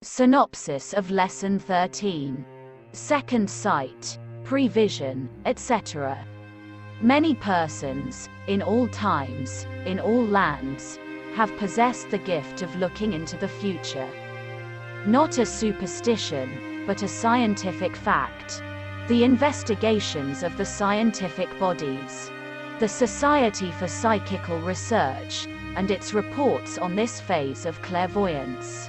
Synopsis of Lesson 13. Second sight, prevision, etc. Many persons, in all times, in all lands, have possessed the gift of looking into the future. Not a superstition, but a scientific fact. The investigations of the scientific bodies, the Society for Psychical Research, and its reports on this phase of clairvoyance.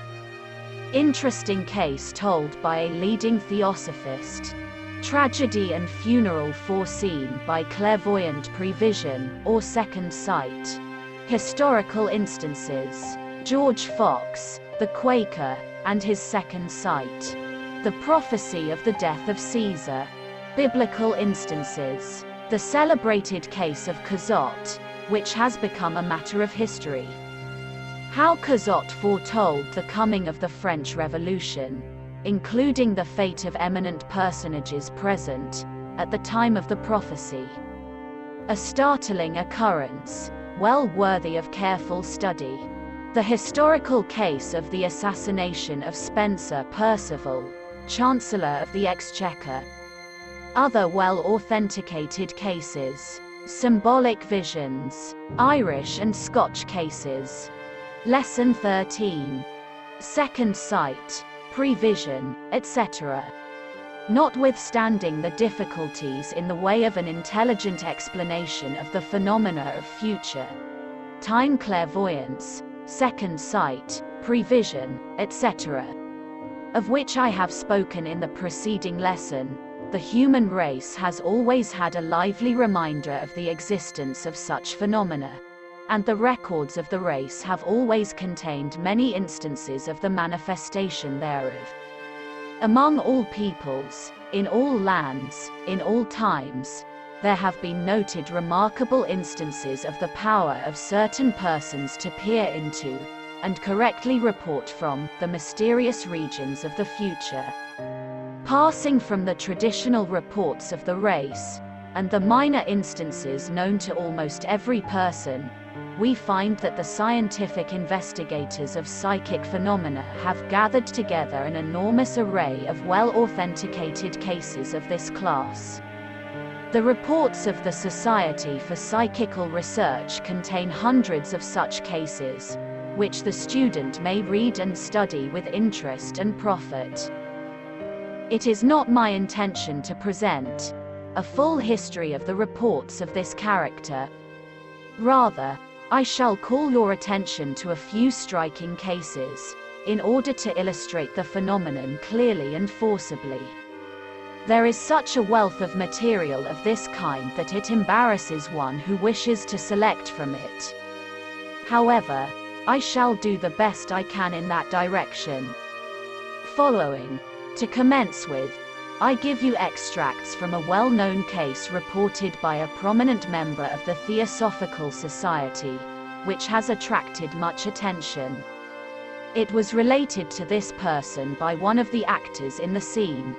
Interesting case told by a leading Theosophist. Tragedy and funeral foreseen by clairvoyant prevision, or second sight. Historical instances. George Fox, the Quaker, and his second sight. The prophecy of the death of Caesar. Biblical instances. The celebrated case of Cazotte, which has become a matter of history. How Cazotte foretold the coming of the French Revolution, including the fate of eminent personages present at the time of the prophecy. A startling occurrence, well worthy of careful study. The historical case of the assassination of Spencer Perceval, Chancellor of the Exchequer. Other well-authenticated cases. Symbolic visions. Irish and Scotch cases. Lesson 13. Second sight, prevision, etc. Notwithstanding the difficulties in the way of an intelligent explanation of the phenomena of future time clairvoyance, second sight, prevision, etc., of which I have spoken in the preceding lesson, the human race has always had a lively reminder of the existence of such phenomena, and the records of the race have always contained many instances of the manifestation thereof. Among all peoples, in all lands, in all times, there have been noted remarkable instances of the power of certain persons to peer into, and correctly report from, the mysterious regions of the future. Passing from the traditional reports of the race, and the minor instances known to almost every person, we find that the scientific investigators of psychic phenomena have gathered together an enormous array of well-authenticated cases of this class. The reports of the Society for Psychical Research contain hundreds of such cases, which the student may read and study with interest and profit. It is not my intention to present a full history of the reports of this character. Rather, I shall call your attention to a few striking cases, in order to illustrate the phenomenon clearly and forcibly. There is such a wealth of material of this kind that it embarrasses one who wishes to select from it. However, I shall do the best I can in that direction. Following, to commence with, I give you extracts from a well-known case reported by a prominent member of the Theosophical Society, which has attracted much attention. It was related to this person by one of the actors in the scene.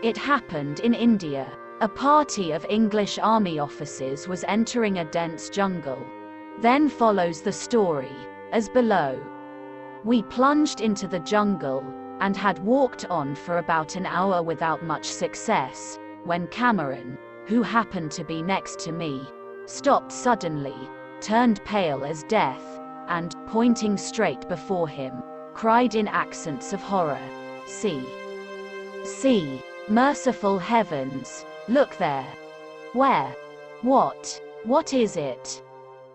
It happened in India. A party of English army officers was entering a dense jungle. Then follows the story, as below. We plunged into the jungle, and had walked on for about an hour without much success, when Cameron, who happened to be next to me, stopped suddenly, turned pale as death, and, pointing straight before him, cried in accents of horror, "See! See! Merciful heavens! Look there!" "Where? What is it?"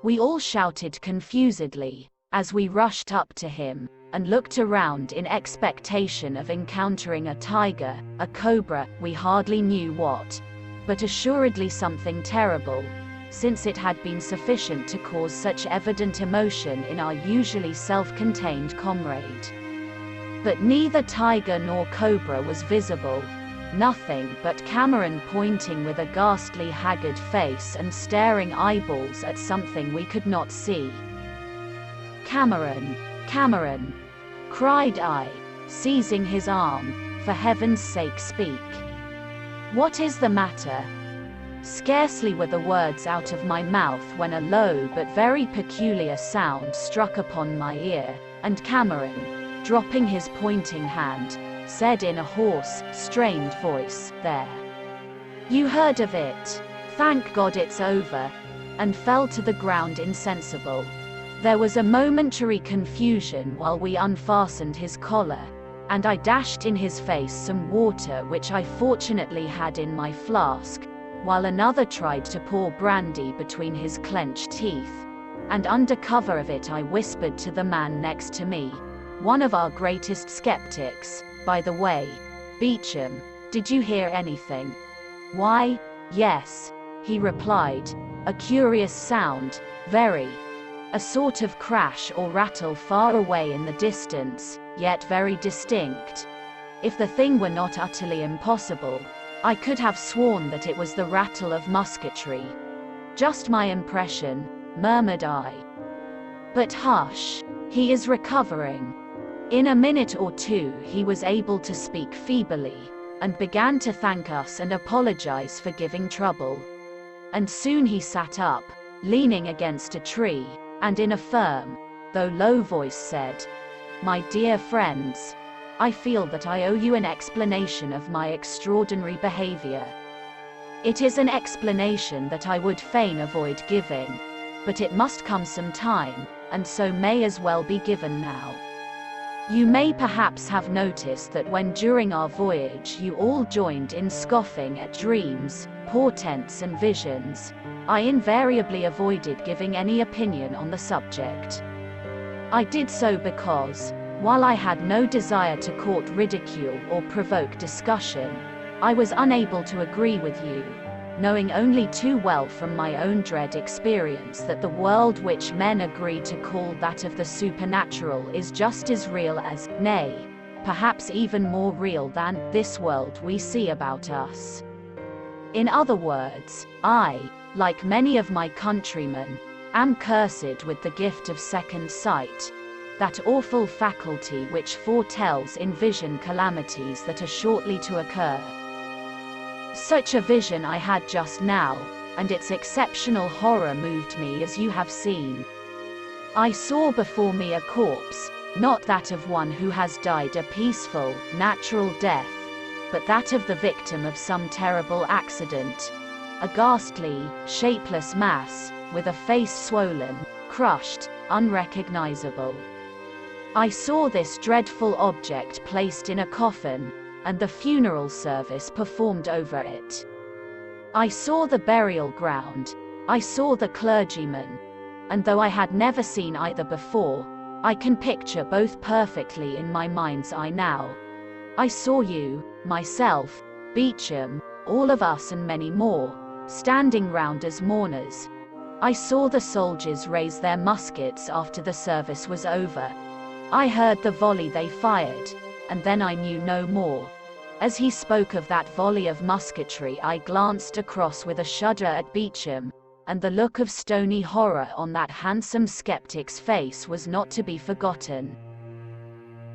we all shouted confusedly, as we rushed up to him, and looked around in expectation of encountering a tiger, a cobra, we hardly knew what, but assuredly something terrible, since it had been sufficient to cause such evident emotion in our usually self-contained comrade. But neither tiger nor cobra was visible, nothing but Cameron pointing with a ghastly haggard face and staring eyeballs at something we could not see. "Cameron! Cameron!" cried I, seizing his arm, "for heaven's sake speak. What is the matter?" Scarcely were the words out of my mouth when a low but very peculiar sound struck upon my ear, and Cameron, dropping his pointing hand, said in a hoarse, strained voice, "There. You heard of it. Thank God it's over," and fell to the ground insensible. There was a momentary confusion while we unfastened his collar, and I dashed in his face some water which I fortunately had in my flask, while another tried to pour brandy between his clenched teeth, and under cover of it I whispered to the man next to me, one of our greatest skeptics, by the way, "Beecham, did you hear anything?" "Why, yes," he replied, "a curious sound, very. A sort of crash or rattle far away in the distance, yet very distinct. If the thing were not utterly impossible, I could have sworn that it was the rattle of musketry." "Just my impression," murmured I. "But hush, he is recovering." In a minute or two he was able to speak feebly, and began to thank us and apologize for giving trouble. And soon he sat up, leaning against a tree, and in a firm, though low voice said, "My dear friends, I feel that I owe you an explanation of my extraordinary behavior. It is an explanation that I would fain avoid giving, but it must come some time, and so may as well be given now. You may perhaps have noticed that when during our voyage you all joined in scoffing at dreams, portents and visions, I invariably avoided giving any opinion on the subject. I did so because, while I had no desire to court ridicule or provoke discussion, I was unable to agree with you, knowing only too well from my own dread experience that the world which men agree to call that of the supernatural is just as real as, nay, perhaps even more real than, this world we see about us. In other words, I, like many of my countrymen, am cursed with the gift of second sight, that awful faculty which foretells in vision calamities that are shortly to occur. Such a vision I had just now, and its exceptional horror moved me as you have seen. I saw before me a corpse, not that of one who has died a peaceful, natural death, but that of the victim of some terrible accident. A ghastly, shapeless mass, with a face swollen, crushed, unrecognizable. I saw this dreadful object placed in a coffin, and the funeral service performed over it. I saw the burial ground, I saw the clergyman, and though I had never seen either before, I can picture both perfectly in my mind's eye now. I saw you, myself, Beecham, all of us and many more, standing round as mourners. I saw the soldiers raise their muskets after the service was over. I heard the volley they fired, and then I knew no more. As he spoke of that volley of musketry, I glanced across with a shudder at Beecham, and the look of stony horror on that handsome skeptic's face was not to be forgotten.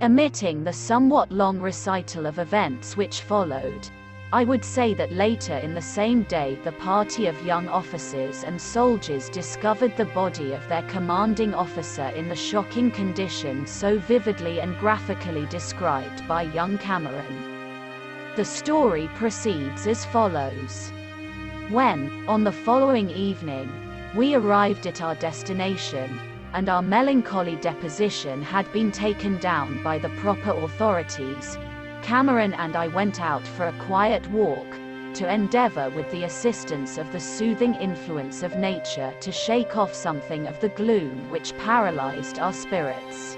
Omitting the somewhat long recital of events which followed, I would say that later in the same day the party of young officers and soldiers discovered the body of their commanding officer in the shocking condition so vividly and graphically described by young Cameron. The story proceeds as follows. When, on the following evening, we arrived at our destination, and our melancholy deposition had been taken down by the proper authorities, Cameron and I went out for a quiet walk, to endeavor with the assistance of the soothing influence of nature to shake off something of the gloom which paralyzed our spirits.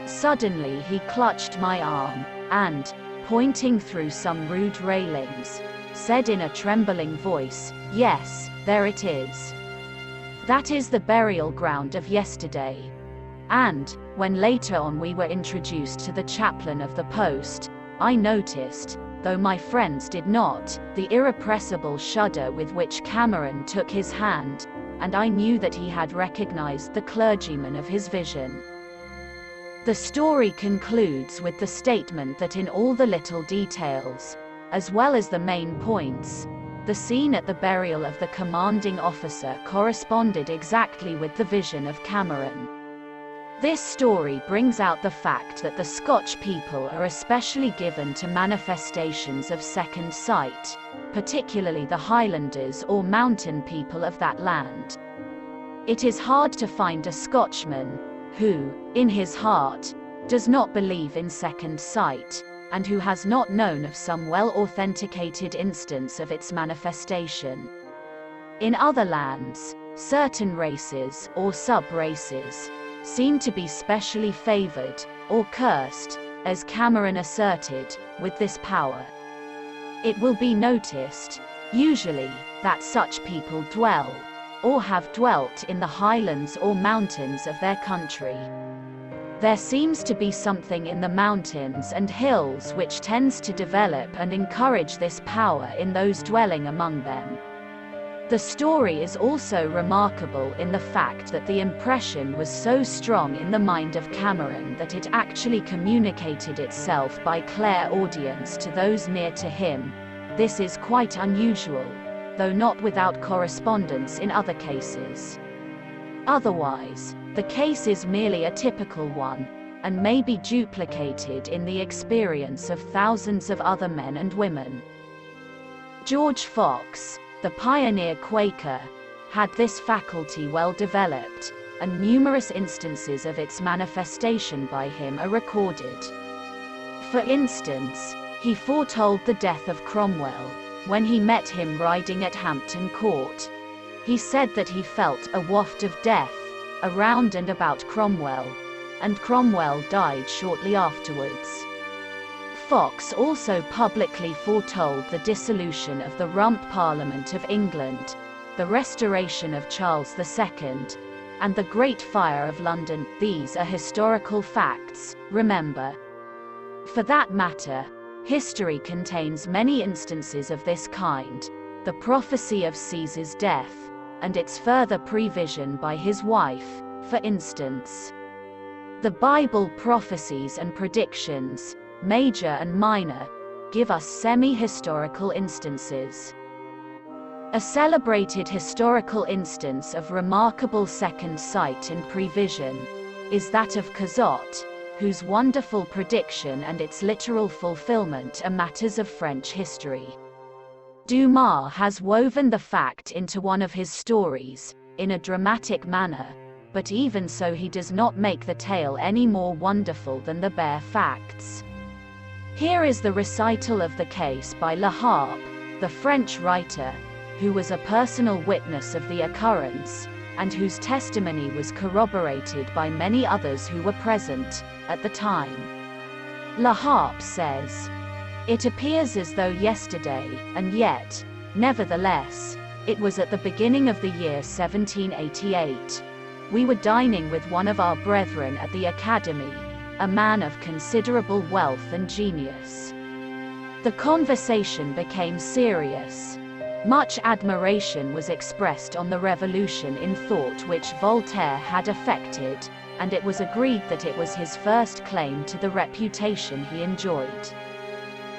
Suddenly he clutched my arm, and, pointing through some rude railings, said in a trembling voice, "Yes, there it is. That is the burial ground of yesterday." And, when later on we were introduced to the chaplain of the post, I noticed, though my friends did not, the irrepressible shudder with which Cameron took his hand, and I knew that he had recognized the clergyman of his vision. The story concludes with the statement that in all the little details, as well as the main points, the scene at the burial of the commanding officer corresponded exactly with the vision of Cameron. This story brings out the fact that the Scotch people are especially given to manifestations of second sight, particularly the Highlanders or mountain people of that land. It is hard to find a Scotchman who, in his heart, does not believe in second sight, and who has not known of some well-authenticated instance of its manifestation. In other lands, certain races or sub-races seem to be specially favored, or cursed, as Cameron asserted, with this power. It will be noticed, usually, that such people dwell, or have dwelt in the highlands or mountains of their country. There seems to be something in the mountains and hills which tends to develop and encourage this power in those dwelling among them. The story is also remarkable in the fact that the impression was so strong in the mind of Cameron that it actually communicated itself by clairaudience to those near to him. This is quite unusual, though not without correspondence in other cases. Otherwise, the case is merely a typical one, and may be duplicated in the experience of thousands of other men and women. George Fox, the pioneer Quaker, had this faculty well developed, and numerous instances of its manifestation by him are recorded. For instance, he foretold the death of Cromwell, when he met him riding at Hampton Court. He said that he felt a waft of death around and about Cromwell, and Cromwell died shortly afterwards. Fox also publicly foretold the dissolution of the Rump Parliament of England, the restoration of Charles II, and the Great Fire of London. These are historical facts, remember. For that matter, history contains many instances of this kind: the prophecy of Caesar's death, and its further prevision by his wife, for instance. The Bible prophecies and predictions, major and minor, give us semi-historical instances. A celebrated historical instance of remarkable second sight and prevision is that of Cazotte, whose wonderful prediction and its literal fulfillment are matters of French history. Dumas has woven the fact into one of his stories, in a dramatic manner, but even so he does not make the tale any more wonderful than the bare facts. Here is the recital of the case by Le Harpe, the French writer, who was a personal witness of the occurrence, and whose testimony was corroborated by many others who were present at the time. Le Harpe says, "It appears as though yesterday, and yet, nevertheless, it was at the beginning of the year 1788. We were dining with one of our brethren at the Academy, a man of considerable wealth and genius. The conversation became serious. Much admiration was expressed on the revolution in thought which Voltaire had effected, and it was agreed that it was his first claim to the reputation he enjoyed.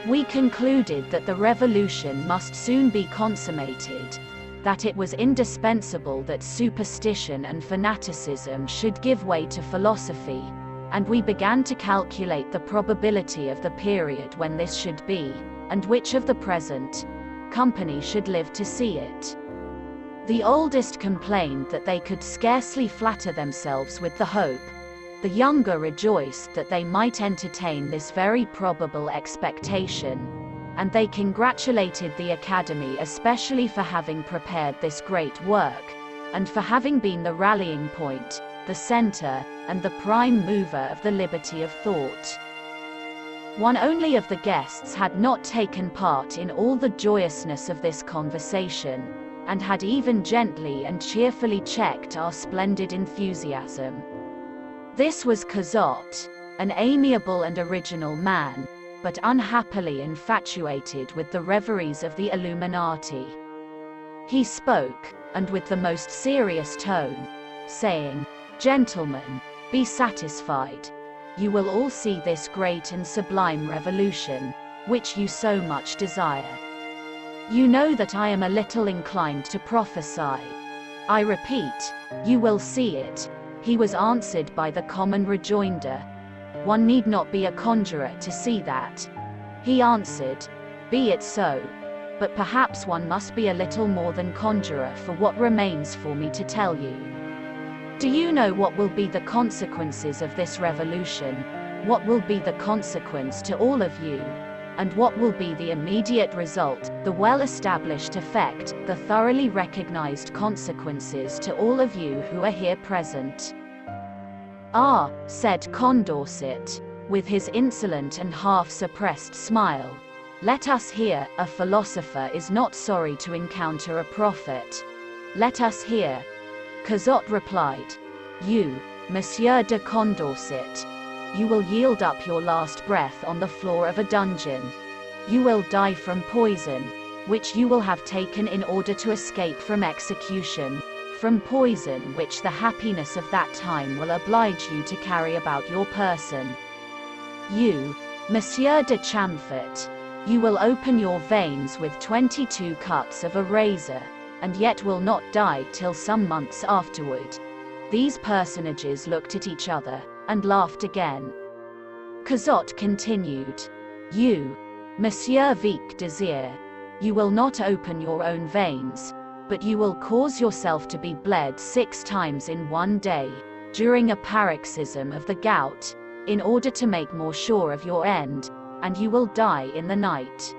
We concluded that the revolution must soon be consummated, that it was indispensable that superstition and fanaticism should give way to philosophy, and we began to calculate the probability of the period when this should be, and which of the present company should live to see it. The oldest complained that they could scarcely flatter themselves with the hope. The younger rejoiced that they might entertain this very probable expectation, and they congratulated the Academy especially for having prepared this great work, and for having been the rallying point, the center, and the prime mover of the liberty of thought." One only of the guests had not taken part in all the joyousness of this conversation, and had even gently and cheerfully checked our splendid enthusiasm. This was Cazotte, an amiable and original man, but unhappily infatuated with the reveries of the Illuminati. He spoke, and with the most serious tone, saying, "Gentlemen, be satisfied. You will all see this great and sublime revolution, which you so much desire. You know that I am a little inclined to prophesy. I repeat, you will see it, He was answered by the common rejoinder, "One need not be a conjurer to see that." He answered, "Be it so. But perhaps one must be a little more than conjurer, for what remains for me to tell you. Do you know what will be the consequences of this revolution? What will be the consequence to all of you? And what will be the immediate result, the well-established effect, the thoroughly recognized consequences to all of you who are here present?" "Ah," said Condorcet, with his insolent and half-suppressed smile, "let us hear. A philosopher is not sorry to encounter a prophet. Let us hear." Cazotte replied, "You, Monsieur de Condorcet, you will yield up your last breath on the floor of a dungeon. You will die from poison, which you will have taken in order to escape from execution, from poison which the happiness of that time will oblige you to carry about your person. You, Monsieur de Champfort, you will open your veins with 22 cuts of a razor, and yet will not die till some months afterward." These personages looked at each other, and laughed again. Cazotte continued, "You, Monsieur Vic Desire, you will not open your own veins, but you will cause yourself to be bled 6 times in one day, during a paroxysm of the gout, in order to make more sure of your end, and you will die in the night."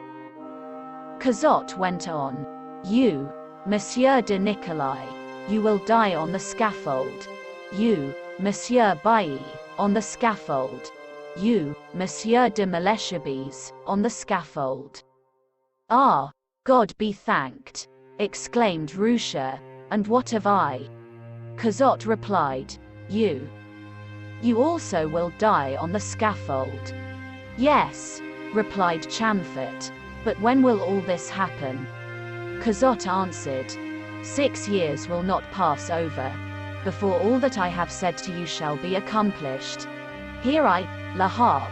Cazotte went on, "You, Monsieur de Nicolai, you will die on the scaffold. You, Monsieur Bailly, on the scaffold. You, Monsieur de Malesherbes, on the scaffold." "Ah, God be thanked!" exclaimed Roucher, "and what have I?" Cazotte replied, You also will die on the scaffold." "Yes," replied Champfort, "but when will all this happen?" Cazotte answered, 6 years will not pass over, before all that I have said to you shall be accomplished. Here I, La Harpe,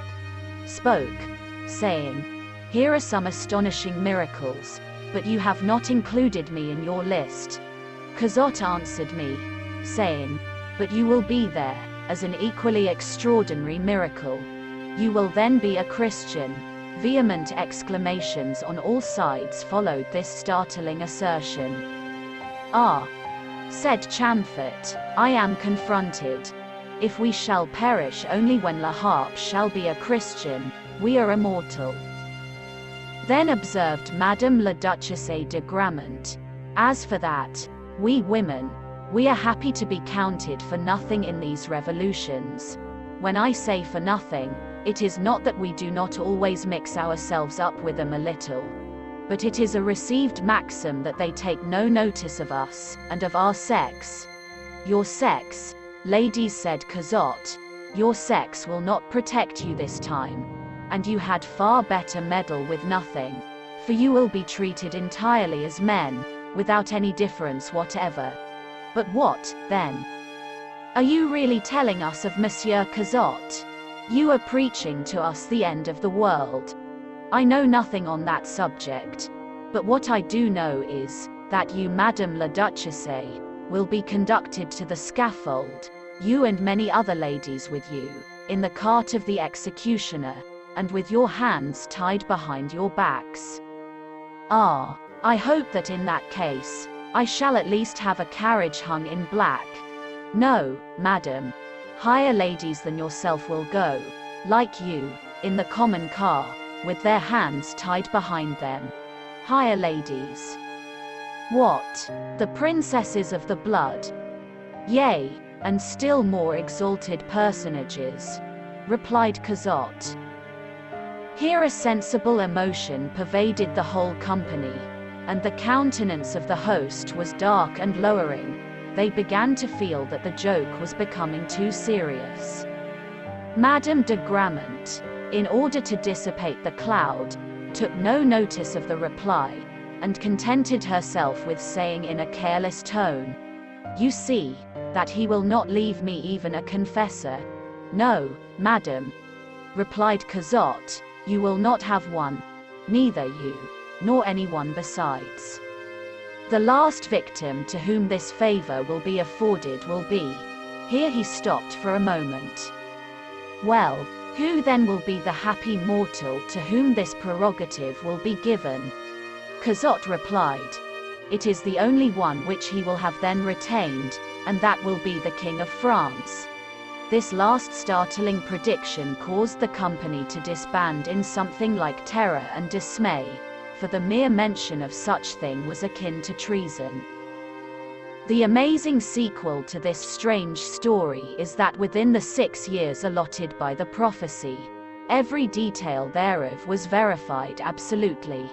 spoke, saying, Here are some astonishing miracles, but you have not included me in your list. Cazotte answered me, saying, But you will be there, as an equally extraordinary miracle. You will then be a Christian. Vehement exclamations on all sides followed this startling assertion. "Ah," said Champfort, "I am confronted. If we shall perish only when La Harpe shall be a Christian, we are immortal." Then observed Madame la Duchesse de Gramont, "As for that, we women, we are happy to be counted for nothing in these revolutions. When I say for nothing, it is not that we do not always mix ourselves up with them a little, but it is a received maxim that they take no notice of us, and of our sex." "Your sex," ladies, said Cazotte, "your sex will not protect you this time, and you had far better meddle with nothing, for you will be treated entirely as men, without any difference whatever." "But what, then? Are you really telling us of Monsieur Cazotte? You are preaching to us the end of the world." "I know nothing on that subject, but what I do know is, that you, Madame la Duchesse, will be conducted to the scaffold, you and many other ladies with you, in the cart of the executioner, and with your hands tied behind your backs." "Ah, I hope that in that case, I shall at least have a carriage hung in black." "No, madam. Higher ladies than yourself will go, like you, in the common car, with their hands tied behind them. Higher ladies." "What? The princesses of the blood?" "Yea, and still more exalted personages," replied Cazotte. Here a sensible emotion pervaded the whole company, and the countenance of the host was dark and lowering. They began to feel that the joke was becoming too serious. Madame de Gramont, in order to dissipate the cloud, took no notice of the reply, and contented herself with saying in a careless tone, "You see, that he will not leave me even a confessor." "No, madam," replied Cazotte, "you will not have one, neither you, nor anyone besides. The last victim to whom this favor will be afforded will be Here he stopped for a moment. Well, who then will be the happy mortal to whom this prerogative will be given? Cazotte replied, it is the only one which he will have then retained, and that will be the King of France. This last startling prediction caused the company to disband in something like terror and dismay, for the mere mention of such thing was akin to treason. The amazing sequel to this strange story is that within the 6 years allotted by the prophecy, every detail thereof was verified absolutely.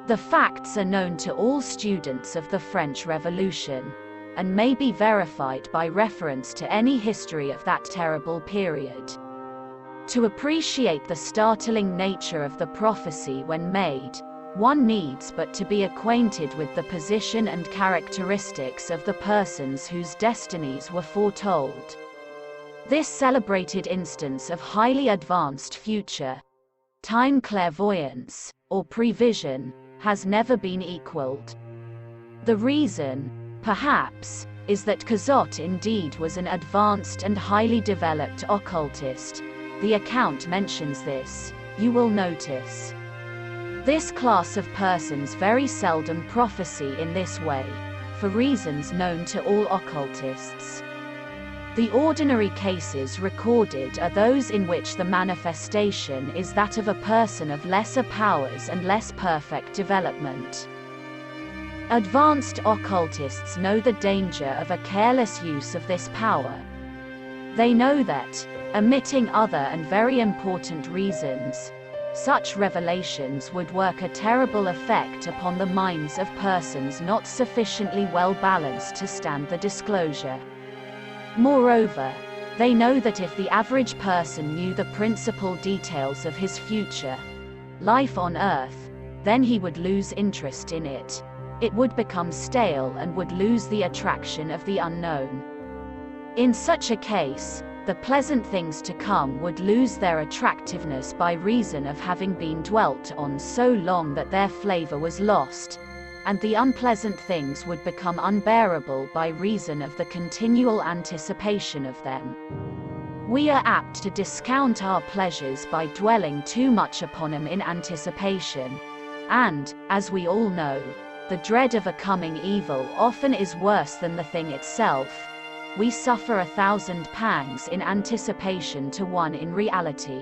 The facts are known to all students of the French Revolution, and may be verified by reference to any history of that terrible period. To appreciate the startling nature of the prophecy when made, one needs but to be acquainted with the position and characteristics of the persons whose destinies were foretold. This celebrated instance of highly advanced future-time clairvoyance, or prevision, has never been equaled. The reason, perhaps, is that Cazotte indeed was an advanced and highly developed occultist. The account mentions this, you will notice. This class of persons very seldom prophesy in this way, for reasons known to all occultists. The ordinary cases recorded are those in which the manifestation is that of a person of lesser powers and less perfect development. Advanced occultists know the danger of a careless use of this power. They know that, omitting other and very important reasons, such revelations would work a terrible effect upon the minds of persons not sufficiently well balanced to stand the disclosure. Moreover, they know that if the average person knew the principal details of his future life on Earth, then he would lose interest in it. It would become stale and would lose the attraction of the unknown. In such a case, the pleasant things to come would lose their attractiveness by reason of having been dwelt on so long that their flavor was lost, and the unpleasant things would become unbearable by reason of the continual anticipation of them. We are apt to discount our pleasures by dwelling too much upon them in anticipation, and, as we all know, the dread of a coming evil often is worse than the thing itself. We suffer 1,000 pangs in anticipation to one in reality.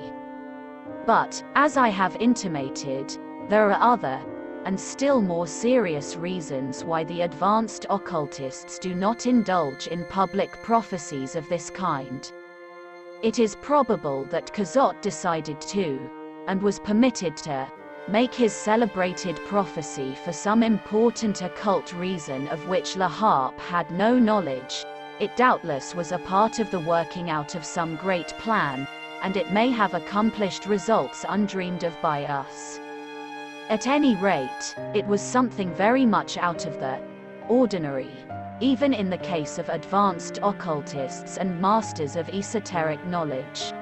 But, as I have intimated, there are other, and still more serious reasons why the advanced occultists do not indulge in public prophecies of this kind. It is probable that Cazotte decided to, and was permitted to, make his celebrated prophecy for some important occult reason of which La Harpe had no knowledge. It doubtless was a part of the working out of some great plan, and it may have accomplished results undreamed of by us. At any rate, it was something very much out of the ordinary, even in the case of advanced occultists and masters of esoteric knowledge.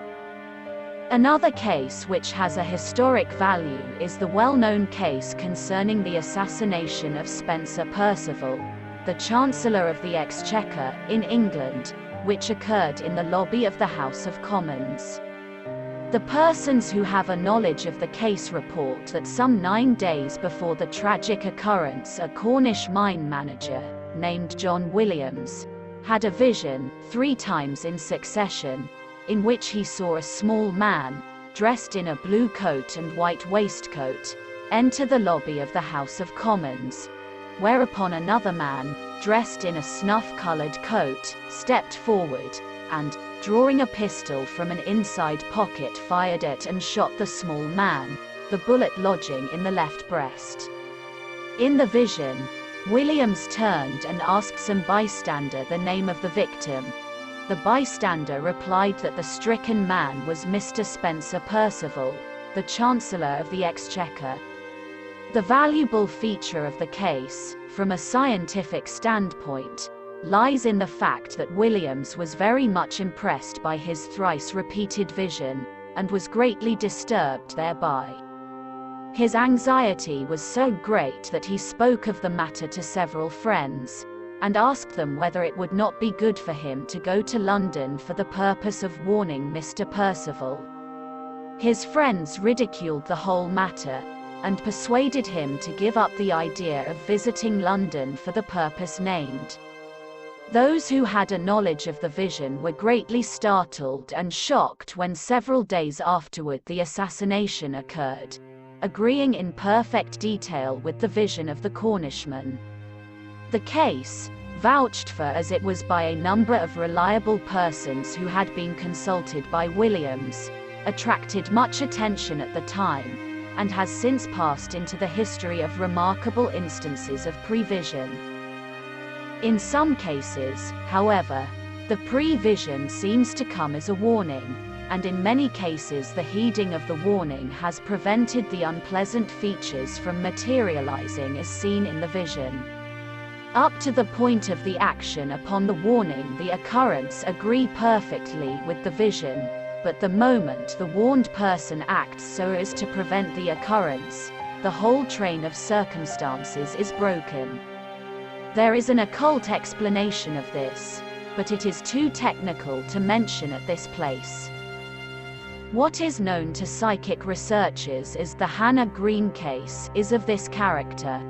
Another case which has a historic value is the well-known case concerning the assassination of Spencer Perceval, the Chancellor of the Exchequer, in England, which occurred in the lobby of the House of Commons. The persons who have a knowledge of the case report that some 9 days before the tragic occurrence a Cornish mine manager, named John Williams, had a vision, 3 times in succession, in which he saw a small man, dressed in a blue coat and white waistcoat, enter the lobby of the House of Commons, whereupon another man, dressed in a snuff-colored coat, stepped forward, and, drawing a pistol from an inside pocket, fired it and shot the small man, the bullet lodging in the left breast. In the vision, Williams turned and asked some bystander the name of the victim. The bystander replied that the stricken man was Mr. Spencer Perceval, the Chancellor of the Exchequer. The valuable feature of the case, from a scientific standpoint, lies in the fact that Williams was very much impressed by his thrice-repeated vision, and was greatly disturbed thereby. His anxiety was so great that he spoke of the matter to several friends, and asked them whether it would not be good for him to go to London for the purpose of warning Mr. Perceval. His friends ridiculed the whole matter, and persuaded him to give up the idea of visiting London for the purpose named. Those who had a knowledge of the vision were greatly startled and shocked when several days afterward the assassination occurred, agreeing in perfect detail with the vision of the Cornishman. The case, vouched for as it was by a number of reliable persons who had been consulted by Williams, attracted much attention at the time, and has since passed into the history of remarkable instances of prevision. In some cases, however, the prevision seems to come as a warning, and in many cases the heeding of the warning has prevented the unpleasant features from materializing as seen in the vision. Up to the point of the action upon the warning, the occurrence agree perfectly with the vision, but the moment the warned person acts so as to prevent the occurrence, the whole train of circumstances is broken. There is an occult explanation of this, but it is too technical to mention at this place. What is known to psychic researchers as the Hannah Green case is of this character.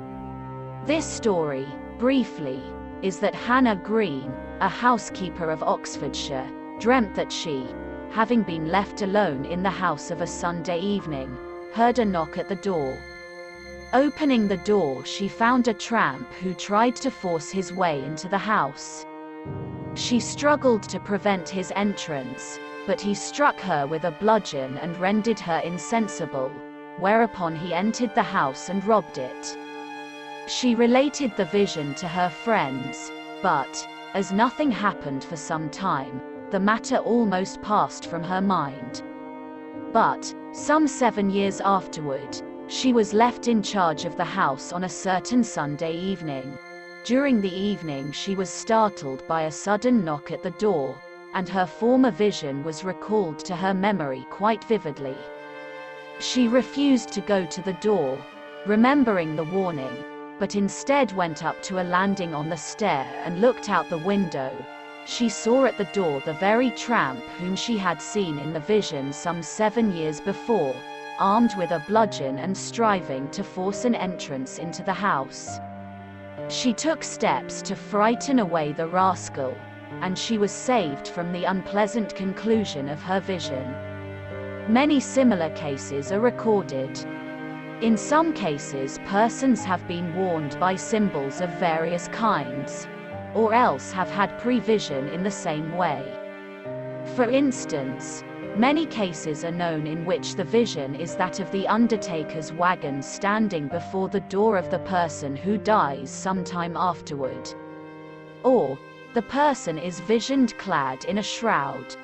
This story, briefly, is that Hannah Green, a housekeeper of Oxfordshire, dreamt that she, having been left alone in the house of a Sunday evening, heard a knock at the door. Opening the door, she found a tramp who tried to force his way into the house. She struggled to prevent his entrance, but he struck her with a bludgeon and rendered her insensible, whereupon he entered the house and robbed it. She related the vision to her friends, but, as nothing happened for some time, the matter almost passed from her mind. But, some 7 years afterward, she was left in charge of the house on a certain Sunday evening. During the evening she was startled by a sudden knock at the door, and her former vision was recalled to her memory quite vividly. She refused to go to the door, remembering the warning, but instead went up to a landing on the stair and looked out the window. She saw at the door the very tramp whom she had seen in the vision some 7 years before, armed with a bludgeon and striving to force an entrance into the house. She took steps to frighten away the rascal, and she was saved from the unpleasant conclusion of her vision. Many similar cases are recorded. In some cases, persons have been warned by symbols of various kinds, or else have had prevision in the same way. For instance, many cases are known in which the vision is that of the undertaker's wagon standing before the door of the person who dies sometime afterward. Or, the person is visioned clad in a shroud.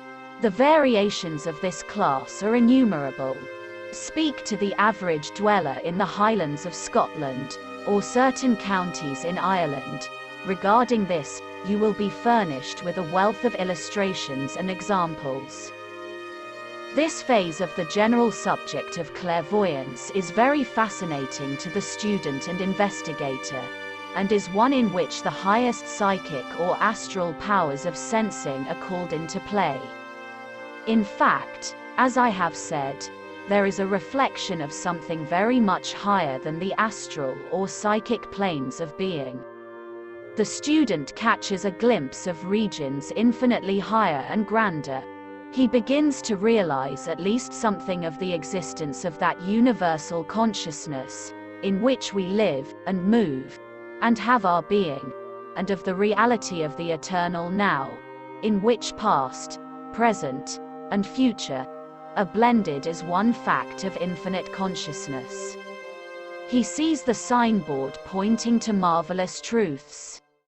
The variations of this class are innumerable. Speak to the average dweller in the Highlands of Scotland, or certain counties in Ireland. Regarding this, you will be furnished with a wealth of illustrations and examples. This phase of the general subject of clairvoyance is very fascinating to the student and investigator, and is one in which the highest psychic or astral powers of sensing are called into play. In fact, as I have said, there is a reflection of something very much higher than the astral or psychic planes of being. The student catches a glimpse of regions infinitely higher and grander. He begins to realize at least something of the existence of that universal consciousness, in which we live, and move, and have our being, and of the reality of the eternal now, in which past, present, and future are blended as one fact of infinite consciousness. He sees the signboard pointing to marvelous truths.